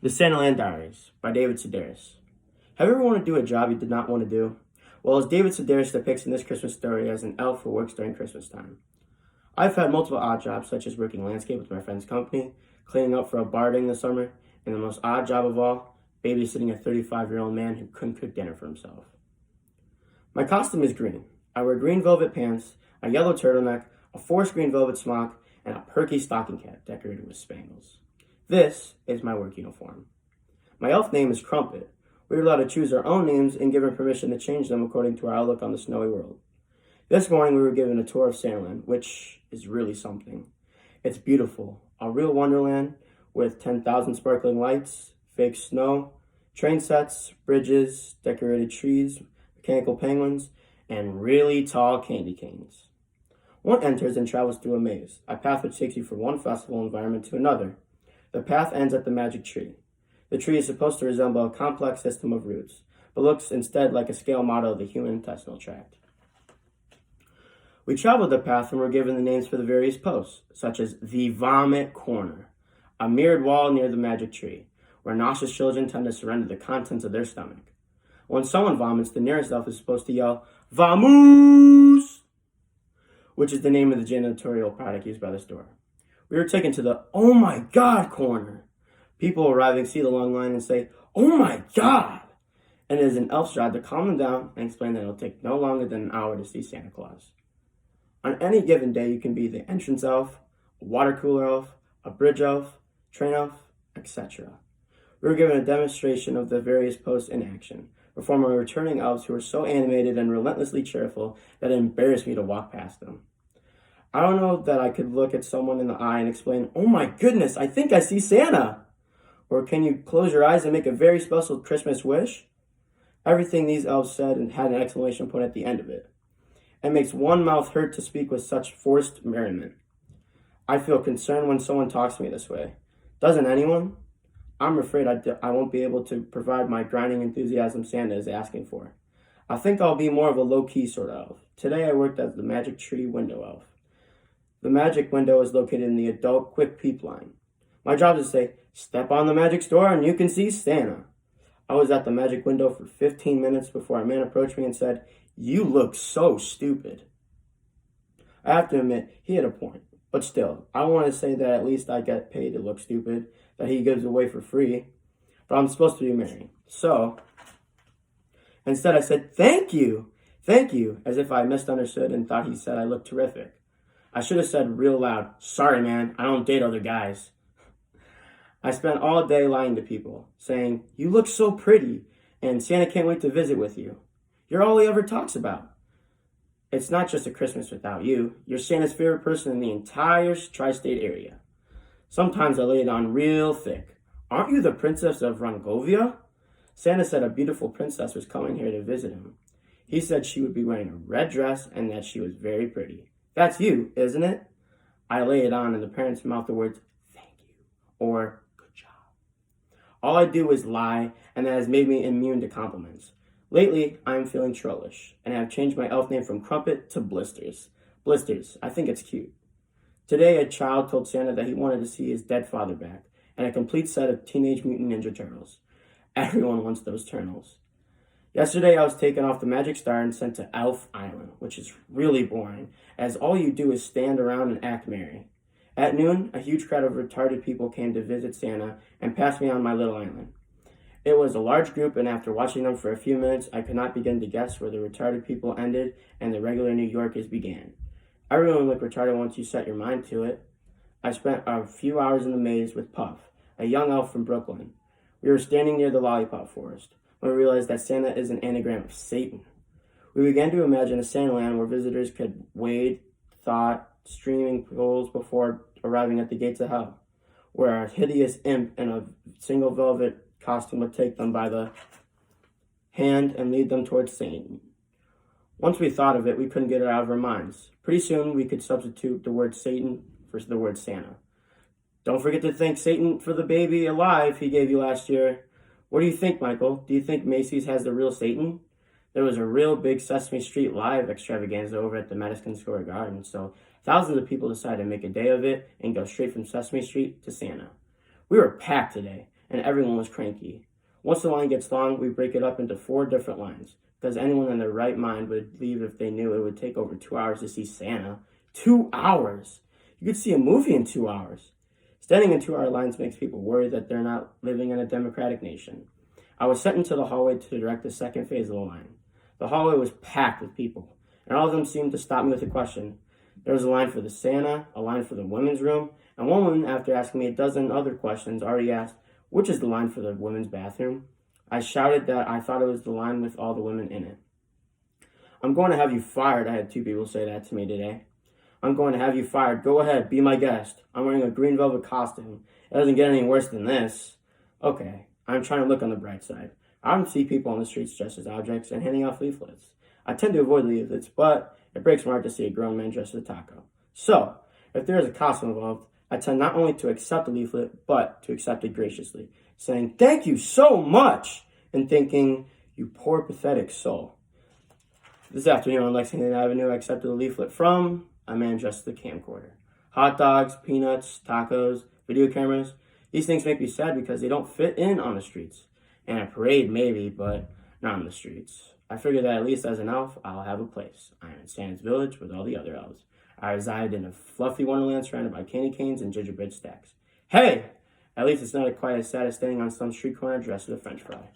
The SantaLand Diaries by David Sedaris. Have you ever wanted to do a job you did not want to do? Well, as David Sedaris depicts in this Christmas story as an elf who works during Christmas time. I've had multiple odd jobs, such as working landscape with my friend's company, cleaning up for a bar during the summer, and the most odd job of all, babysitting a 35-year-old man who couldn't cook dinner for himself. My costume is green. I wear green velvet pants, a yellow turtleneck, a forest green velvet smock, and a perky stocking cap decorated with spangles. This is my work uniform. My elf name is Crumpet. We are allowed to choose our own names and given permission to change them according to our outlook on the snowy world. This morning we were given a tour of SantaLand, which is really something. It's beautiful, a real wonderland with 10,000 sparkling lights, fake snow, train sets, bridges, decorated trees, mechanical penguins, and really tall candy canes. One enters and travels through a maze, a path which takes you from one festival environment to another. The path ends at the magic tree. The tree is supposed to resemble a complex system of roots, but looks instead like a scale model of the human intestinal tract. We traveled the path and were given the names for the various posts, such as the Vomit Corner, a mirrored wall near the magic tree, where nauseous children tend to surrender the contents of their stomach. When someone vomits, the nearest elf is supposed to yell, "Vamoose!" which is the name of the janitorial product used by the store. We were taken to the "Oh my God" corner. People arriving see the long line and say, "Oh my God!" And it is an elf's job to calm them down and explain that it will take no longer than an hour to see Santa Claus. On any given day, you can be the entrance elf, a water cooler elf, a bridge elf, train elf, etc. We were given a demonstration of the various posts in action, performed by returning elves who were so animated and relentlessly cheerful that it embarrassed me to walk past them. I don't know that I could look at someone in the eye and explain, "Oh my goodness, I think I see Santa." Or can you close your eyes and make a very special Christmas wish? Everything these elves said and had an exclamation point at the end of it. It makes one mouth hurt to speak with such forced merriment. I feel concerned when someone talks to me this way. Doesn't anyone? I'm afraid I won't be able to provide my grinding enthusiasm Santa is asking for. I think I'll be more of a low-key sort of elf. Today I worked as the Magic Tree Window Elf. The magic window is located in the adult quick peep line. My job is to say, "Step on the magic door and you can see Santa." I was at the magic window for 15 minutes before a man approached me and said, "You look so stupid." I have to admit, he had a point. But still, I want to say that at least I get paid to look stupid, that he gives away for free. But I'm supposed to be married. So, instead I said, thank you, as if I misunderstood and thought he said I looked terrific. I should have said real loud, "Sorry, man, I don't date other guys." I spent all day lying to people, saying, "You look so pretty, and Santa can't wait to visit with you. You're all he ever talks about. It's not just a Christmas without you. You're Santa's favorite person in the entire tri-state area." Sometimes I laid on real thick. "Aren't you the princess of Rangovia?" Santa said a beautiful princess was coming here to visit him. He said she would be wearing a red dress and that she was very pretty. "That's you, isn't it?" I lay it on and the parents mouthed the words, "Thank you," or "Good job." All I do is lie, and that has made me immune to compliments. Lately, I am feeling trollish, and I have changed my elf name from Crumpet to Blisters. Blisters, I think it's cute. Today, a child told Santa that he wanted to see his dead father back, and a complete set of Teenage Mutant Ninja Turtles. Everyone wants those turtles. Yesterday, I was taken off the Magic Star and sent to Elf Island, which is really boring, as all you do is stand around and act merry. At noon, a huge crowd of retarded people came to visit Santa and passed me on my little island. It was a large group, and after watching them for a few minutes, I could not begin to guess where the retarded people ended and the regular New Yorkers began. Everyone looked retarded once you set your mind to it. I spent a few hours in the maze with Puff, a young elf from Brooklyn. We were standing near the lollipop forest when we realized that Santa is an anagram of Satan. We began to imagine a SantaLand where visitors could wade, thought, streaming pools before arriving at the gates of hell, where a hideous imp in a single velvet costume would take them by the hand and lead them towards Satan. Once we thought of it, we couldn't get it out of our minds. Pretty soon, we could substitute the word Satan for the word Santa. Don't forget to thank Satan for the baby alive he gave you last year. What do you think, Michael? Do you think Macy's has the real Satan? There was a real big Sesame Street Live extravaganza over at the Madison Square Garden, so thousands of people decided to make a day of it and go straight from Sesame Street to Santa. We were packed today, and everyone was cranky. Once the line gets long, we break it up into 4 different lines, because anyone in their right mind would leave if they knew it would take over 2 hours to see Santa. 2 hours! You could see a movie in 2 hours. Standing in 2-hour lines makes people worry that they're not living in a democratic nation. I was sent into the hallway to direct the second phase of the line. The hallway was packed with people, and all of them seemed to stop me with a question. There was a line for the Santa, a line for the women's room, and one woman, after asking me a dozen other questions, already asked, "Which is the line for the women's bathroom?" I shouted that I thought it was the line with all the women in it. "I'm going to have you fired," I had 2 people say that to me today. "I'm going to have you fired. Go ahead, be my guest. I'm wearing a green velvet costume. It doesn't get any worse than this." Okay, I'm trying to look on the bright side. I don't see people on the streets dressed as objects and handing off leaflets. I tend to avoid leaflets, but it breaks my heart to see a grown man dressed as a taco. So, if there is a costume involved, I tend not only to accept the leaflet, but to accept it graciously, saying, "Thank you so much," and thinking, "You poor, pathetic soul." This afternoon on Lexington Avenue, I accepted a leaflet from a man dressed as a camcorder. Hot dogs, peanuts, tacos, video cameras. These things make me sad because they don't fit in on the streets. And a parade, maybe, but not on the streets. I figured that at least as an elf, I'll have a place. I am in Santa's village with all the other elves. I reside in a fluffy wonderland surrounded by candy canes and gingerbread stacks. Hey! At least it's not quite as sad as standing on some street corner dressed as a French fry.